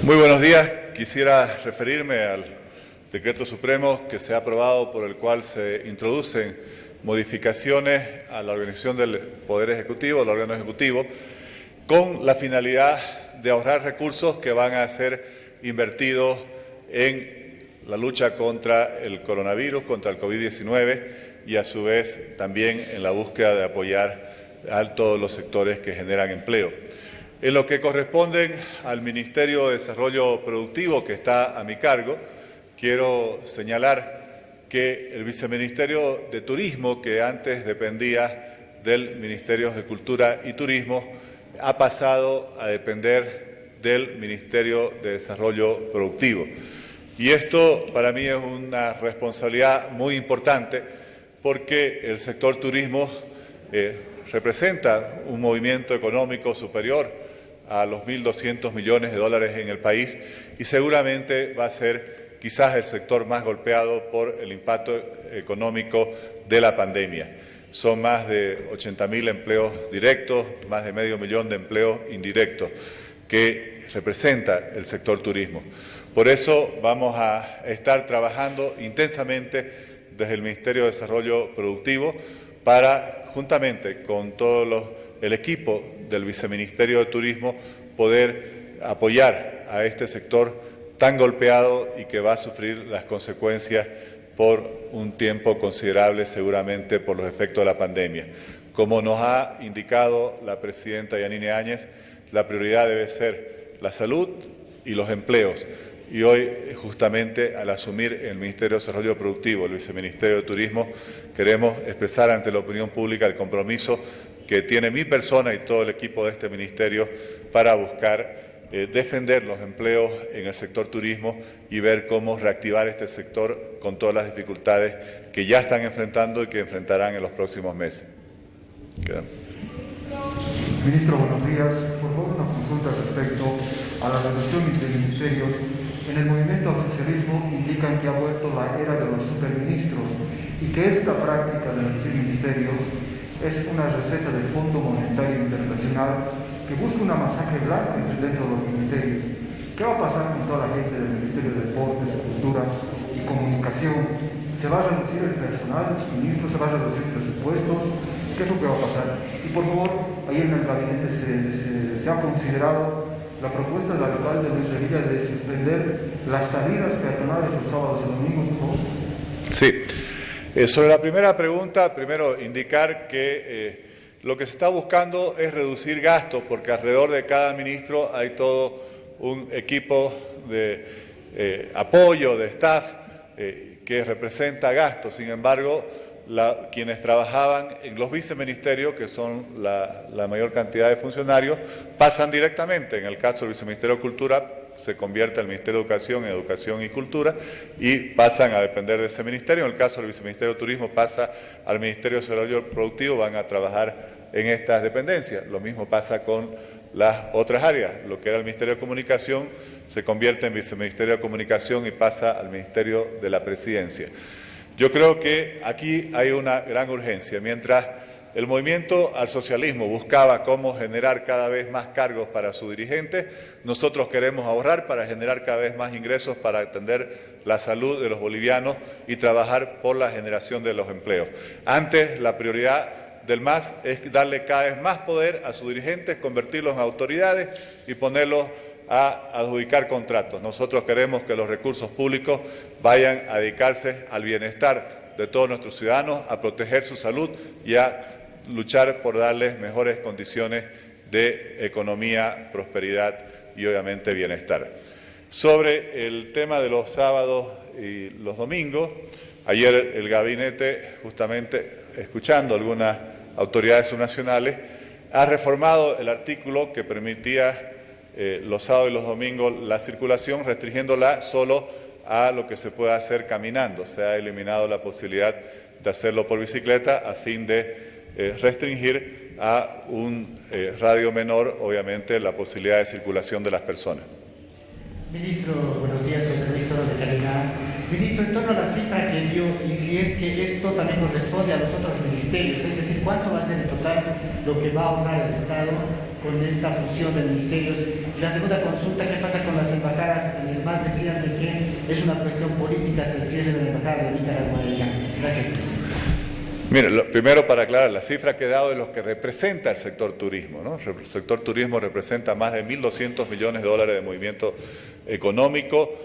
Muy buenos días. Quisiera referirme al decreto supremo que se ha aprobado por el cual se introducen modificaciones a la organización del Poder Ejecutivo, del órgano ejecutivo, con la finalidad de ahorrar recursos que van a ser invertidos en la lucha contra el coronavirus, contra el COVID-19 y a su vez también en la búsqueda de apoyar a todos los sectores que generan empleo. En lo que corresponde al Ministerio de Desarrollo Productivo, que está a mi cargo, quiero señalar que el Viceministerio de Turismo, que antes dependía del Ministerio de Cultura y Turismo, ha pasado a depender del Ministerio de Desarrollo Productivo. Y esto para mí es una responsabilidad muy importante porque el sector turismo representa un movimiento económico superior a los 1.200 millones de dólares en el país y seguramente va a ser quizás el sector más golpeado por el impacto económico de la pandemia. Son más de 80.000 empleos directos, más de 500.000 de empleos indirectos que representa el sector turismo. Por eso vamos a estar trabajando intensamente desde el Ministerio de Desarrollo Productivo para, juntamente con todo el equipo del Viceministerio de Turismo, poder apoyar a este sector tan golpeado y que va a sufrir las consecuencias por un tiempo considerable, seguramente por los efectos de la pandemia. Como nos ha indicado la presidenta Yanine Áñez, la prioridad debe ser la salud y los empleos. Y hoy, justamente, al asumir el Ministerio de Desarrollo Productivo, el Viceministerio de Turismo, queremos expresar ante la opinión pública el compromiso que tiene mi persona y todo el equipo de este ministerio para buscar defender los empleos en el sector turismo y ver cómo reactivar este sector con todas las dificultades que ya están enfrentando y que enfrentarán en los próximos meses. Ministro, buenos días. Por favor, una consulta respecto a la reducción de ministerios. En el movimiento al socialismo indican que ha vuelto la era de los superministros y que esta práctica de reducir ministerios es una receta del Fondo Monetario Internacional que busca una masacre blanca dentro de los ministerios. ¿Qué va a pasar con toda la gente del Ministerio de Deportes, Cultura y Comunicación? ¿Se va a reducir el personal, los ministros? ¿Se va a reducir presupuestos? ¿Qué es lo que va a pasar? Y por favor, ahí en el gabinete se ha considerado la propuesta del alcalde Luis Revilla de suspender las salidas peatonales los sábados y domingos, por favor. Sí. Sobre la primera pregunta, primero indicar que lo que se está buscando es reducir gastos, porque alrededor de cada ministro hay todo un equipo de apoyo, de staff, que representa gastos. Sin embargo, quienes trabajaban en los viceministerios, que son la mayor cantidad de funcionarios, pasan directamente. En el caso del Viceministerio de Cultura, se convierte al Ministerio de Educación en Educación y Cultura y pasan a depender de ese ministerio. En el caso del Viceministerio de Turismo pasa al Ministerio de Desarrollo Productivo, van a trabajar en estas dependencias. Lo mismo pasa con las otras áreas. Lo que era el Ministerio de Comunicación se convierte en Viceministerio de Comunicación y pasa al Ministerio de la Presidencia. Yo creo que aquí hay una gran urgencia. Mientras el movimiento al socialismo buscaba cómo generar cada vez más cargos para sus dirigentes, nosotros queremos ahorrar para generar cada vez más ingresos para atender la salud de los bolivianos y trabajar por la generación de los empleos. Antes, la prioridad del MAS es darle cada vez más poder a sus dirigentes, convertirlos en autoridades y ponerlos a adjudicar contratos. Nosotros queremos que los recursos públicos vayan a dedicarse al bienestar de todos nuestros ciudadanos, a proteger su salud y a luchar por darles mejores condiciones de economía, prosperidad y obviamente bienestar. Sobre el tema de los sábados y los domingos, ayer el gabinete, justamente escuchando algunas autoridades subnacionales, ha reformado el artículo que permitía los sábados y los domingos la circulación, restringiéndola solo a lo que se puede hacer caminando. Se ha eliminado la posibilidad de hacerlo por bicicleta a fin de restringir a un radio menor, obviamente, la posibilidad de circulación de las personas. Ministro, buenos días, José Luis Toro de Calina. Ministro, en torno a la cifra que dio y si es que esto también corresponde a los otros ministerios, es decir, ¿cuánto va a ser en total lo que va a ahorrar el Estado con esta fusión de ministerios? Y la segunda consulta, ¿qué pasa con las embajadas una cuestión política es el cierre de la embajada de Nicaragua en Irán? Gracias, ministro. Mire, primero para aclarar, la cifra que he dado es lo que representa el sector turismo, ¿no? El sector turismo representa más de 1.200 millones de dólares de movimiento económico,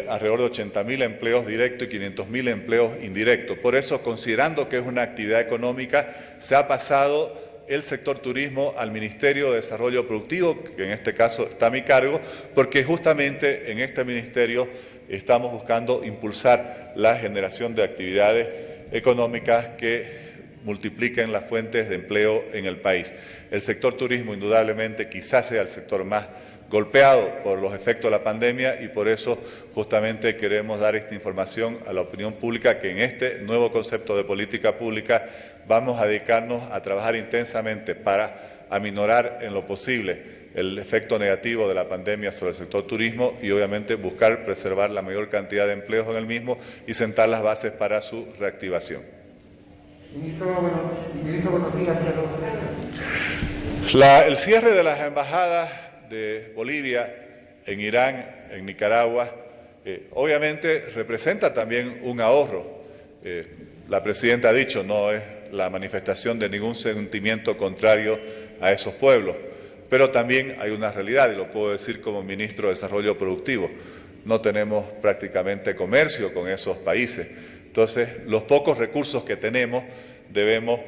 alrededor de 80.000 empleos directos y 500.000 empleos indirectos. Por eso, considerando que es una actividad económica, se ha pasado el sector turismo al Ministerio de Desarrollo Productivo, que en este caso está a mi cargo, porque justamente en este ministerio estamos buscando impulsar la generación de actividades económicas que multipliquen las fuentes de empleo en el país. El sector turismo indudablemente quizás sea el sector más golpeado por los efectos de la pandemia y por eso justamente queremos dar esta información a la opinión pública, que en este nuevo concepto de política pública vamos a dedicarnos a trabajar intensamente para aminorar en lo posible el efecto negativo de la pandemia sobre el sector turismo y obviamente buscar preservar la mayor cantidad de empleos en el mismo y sentar las bases para su reactivación. Ministro, buenos días. El cierre de las embajadas de Bolivia en Irán, en Nicaragua, obviamente representa también un ahorro. La presidenta ha dicho, no es la manifestación de ningún sentimiento contrario a esos pueblos. Pero también hay una realidad, y lo puedo decir como ministro de Desarrollo Productivo, no tenemos prácticamente comercio con esos países. Entonces, los pocos recursos que tenemos debemos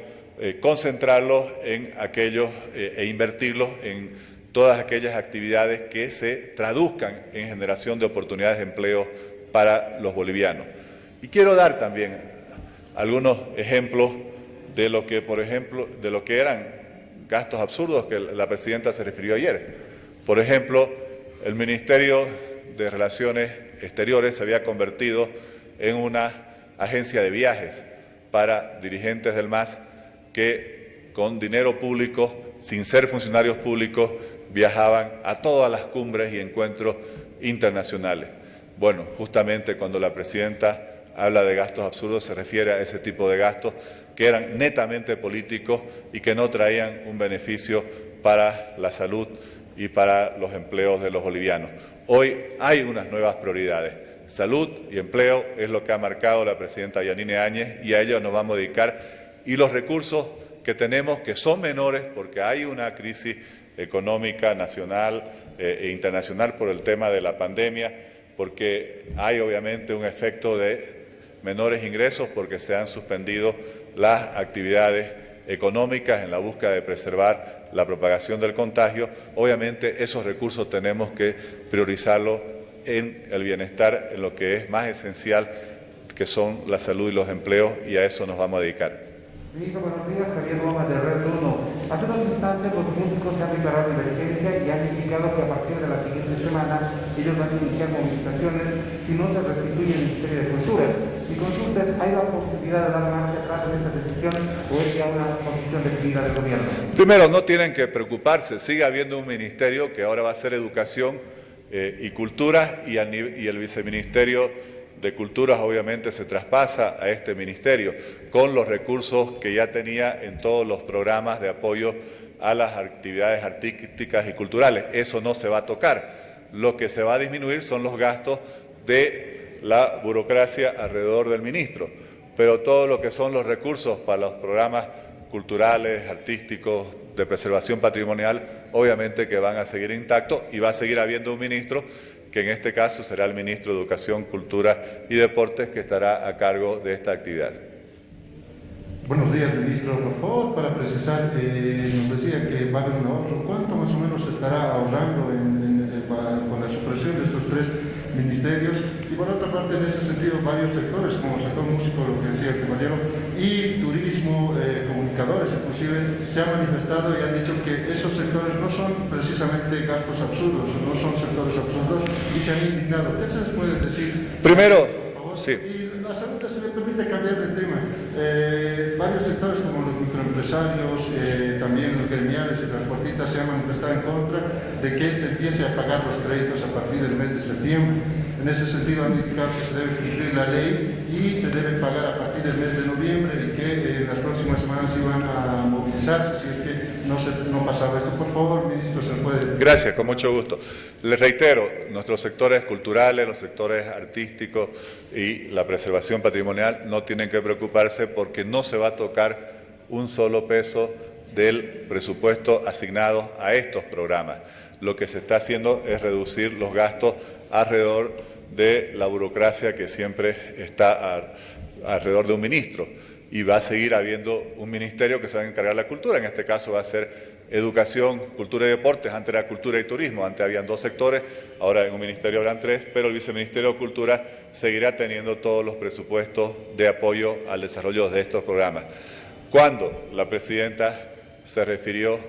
concentrarlos en aquellos e invertirlos en todas aquellas actividades que se traduzcan en generación de oportunidades de empleo para los bolivianos. Y quiero dar también algunos ejemplos de lo que, por ejemplo, de lo que eran gastos absurdos que la presidenta se refirió ayer. Por ejemplo, el Ministerio de Relaciones Exteriores se había convertido en una agencia de viajes para dirigentes del MAS que con dinero público, sin ser funcionarios públicos, viajaban a todas las cumbres y encuentros internacionales. Bueno, justamente cuando la presidenta habla de gastos absurdos se refiere a ese tipo de gastos que eran netamente políticos y que no traían un beneficio para la salud y para los empleos de los bolivianos. Hoy hay unas nuevas prioridades. Salud y empleo es lo que ha marcado la presidenta Yanine Áñez y a ello nos vamos a dedicar. Y los recursos que tenemos, que son menores porque hay una crisis económica nacional e internacional por el tema de la pandemia, porque hay obviamente un efecto de menores ingresos porque se han suspendido las actividades económicas en la búsqueda de preservar la propagación del contagio. Obviamente esos recursos tenemos que priorizarlos en el bienestar, en lo que es más esencial, que son la salud y los empleos, y a eso nos vamos a dedicar. Ministro, buenos días. Javier Gómez de Red 1. Hace unos instantes los músicos se han declarado emergencia y han indicado que a partir de la siguiente semana ellos van a iniciar movilizaciones si no se restituye el Ministerio de Cultura. Mi consulta es, ¿hay la posibilidad de dar marcha atrás en esta decisión o es ya una posición definida del gobierno? Primero, no tienen que preocuparse, sigue habiendo un ministerio que ahora va a ser Educación y Cultura y el viceministerio de Culturas obviamente se traspasa a este ministerio con los recursos que ya tenía en todos los programas de apoyo a las actividades artísticas y culturales. Eso no se va a tocar. Lo que se va a disminuir son los gastos de la burocracia alrededor del ministro, pero todo lo que son los recursos para los programas culturales, artísticos, de preservación patrimonial, obviamente que van a seguir intactos y va a seguir habiendo un ministro que en este caso será el ministro de Educación, Cultura y Deportes, que estará a cargo de esta actividad. Buenos días, ministro. Por favor, para precisar, nos decía que va a haber un ahorro. ¿Cuánto más o menos se estará ahorrando con la supresión de estos tres ministerios? Y por otra parte, en ese sentido, varios sectores, como el sector músico, lo que decía el compañero, y turismo, comunicadores inclusive, se han manifestado y han dicho que esos sectores no son precisamente gastos absurdos, no son sectores absurdos, y se han indignado. ¿Qué se les puede decir? Primero, por favor? sí. Y la segunda, se me permite cambiar de tema. Varios sectores como los microempresarios, también los gremiales y transportistas se han manifestado en contra de que se empiece a pagar los créditos a partir del mes de septiembre. En ese sentido han indicado que se debe cumplir la ley y se debe pagar a partir del mes de noviembre y que en las próximas semanas iban a movilizarse si es que no pasaba esto. Por favor, ministro, se puede... Gracias, con mucho gusto. Les reitero, nuestros sectores culturales, los sectores artísticos y la preservación patrimonial no tienen que preocuparse porque no se va a tocar un solo peso del presupuesto asignado a estos programas. Lo que se está haciendo es reducir los gastos alrededor de la burocracia que siempre está alrededor de un ministro. Y va a seguir habiendo un ministerio que se va a encargar de la cultura. En este caso va a ser Educación, Cultura y Deportes. Antes era Cultura y Turismo. Antes habían 2 sectores, ahora en un ministerio habrán 3, pero el Viceministerio de Cultura seguirá teniendo todos los presupuestos de apoyo al desarrollo de estos programas. Cuando la presidenta se refirió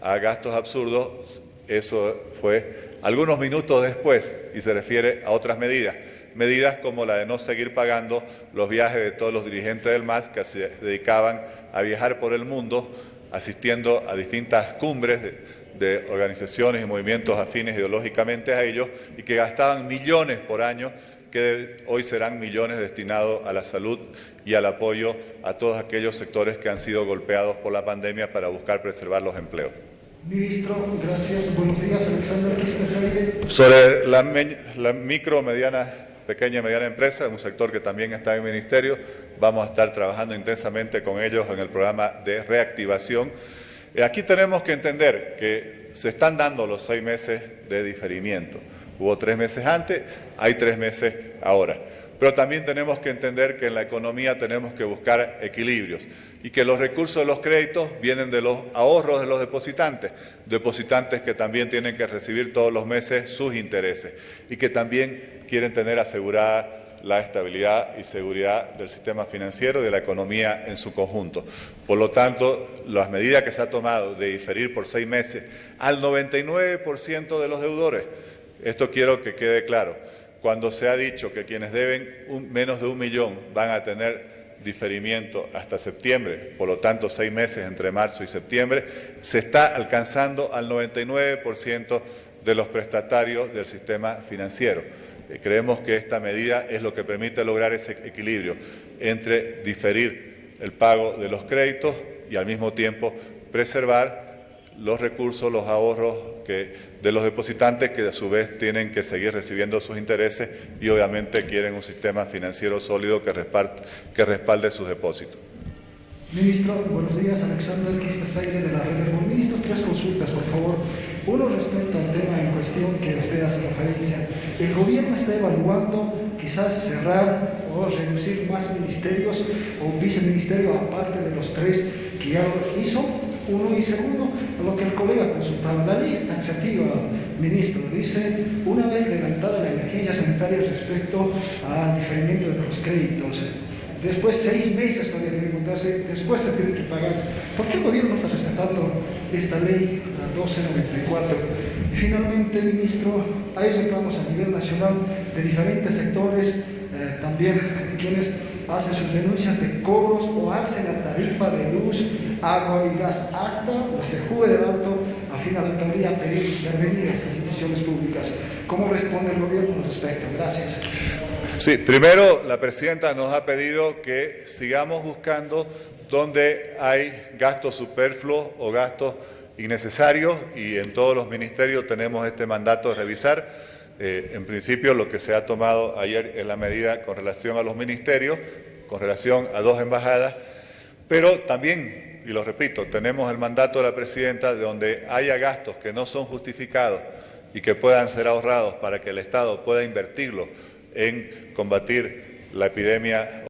a gastos absurdos, eso fue algunos minutos después y se refiere a otras medidas. Medidas como la de no seguir pagando los viajes de todos los dirigentes del MAS que se dedicaban a viajar por el mundo, asistiendo a distintas cumbres de organizaciones y movimientos afines ideológicamente a ellos y que gastaban millones por año, que hoy serán millones destinados a la salud y al apoyo a todos aquellos sectores que han sido golpeados por la pandemia para buscar preservar los empleos. Ministro, gracias. Buenos días, Alexander Quispe. Sobre la micro, pequeña y mediana empresa, un sector que también está en el Ministerio, vamos a estar trabajando intensamente con ellos en el programa de reactivación. Aquí tenemos que entender que se están dando los 6 meses de diferimiento. Hubo 3 meses antes, hay 3 meses ahora. Pero también tenemos que entender que en la economía tenemos que buscar equilibrios y que los recursos de los créditos vienen de los ahorros de los depositantes que también tienen que recibir todos los meses sus intereses y que también quieren tener asegurada la estabilidad y seguridad del sistema financiero y de la economía en su conjunto. Por lo tanto, las medidas que se ha tomado de diferir por 6 meses al 99% de los deudores, esto quiero que quede claro. Cuando se ha dicho que quienes deben menos de 1 millón van a tener diferimiento hasta septiembre, por lo tanto 6 meses entre marzo y septiembre, se está alcanzando al 99% de los prestatarios del sistema financiero. Creemos que esta medida es lo que permite lograr ese equilibrio entre diferir el pago de los créditos y al mismo tiempo preservar los recursos, los ahorros de los depositantes que a su vez tienen que seguir recibiendo sus intereses y obviamente quieren un sistema financiero sólido que respalde sus depósitos. Ministro, buenos días, Alexander Quispe de la Red de Ministros. 3 consultas, por favor. Uno, respecto al tema en cuestión que usted hace referencia. El gobierno está evaluando quizás cerrar o reducir más ministerios o viceministerios aparte de los 3 que ya lo hizo. Uno, y segundo, lo que el colega consultaba, la ley es taxativa, ministro, dice, una vez levantada la emergencia sanitaria respecto al diferimiento de los créditos, después 6 meses todavía debe contarse, después se tiene que pagar. ¿Por qué el gobierno no está respetando esta ley, la 1294? Y finalmente, ministro, hay reclamos a nivel nacional de diferentes sectores, también quienes hacen sus denuncias de cobros o alcen la tarifa de luz, agua y gas, hasta la FEJUVE del Alto, afín a la alcaldía, a pedir intervenir a estas instituciones públicas. ¿Cómo responde el gobierno al respecto? Gracias. Sí, primero la presidenta nos ha pedido que sigamos buscando donde hay gastos superfluos o gastos innecesarios y en todos los ministerios tenemos este mandato de revisar. En principio lo que se ha tomado ayer es la medida con relación a los ministerios, con relación a 2 embajadas, pero también, y lo repito, tenemos el mandato de la presidenta de donde haya gastos que no son justificados y que puedan ser ahorrados para que el Estado pueda invertirlo en combatir la epidemia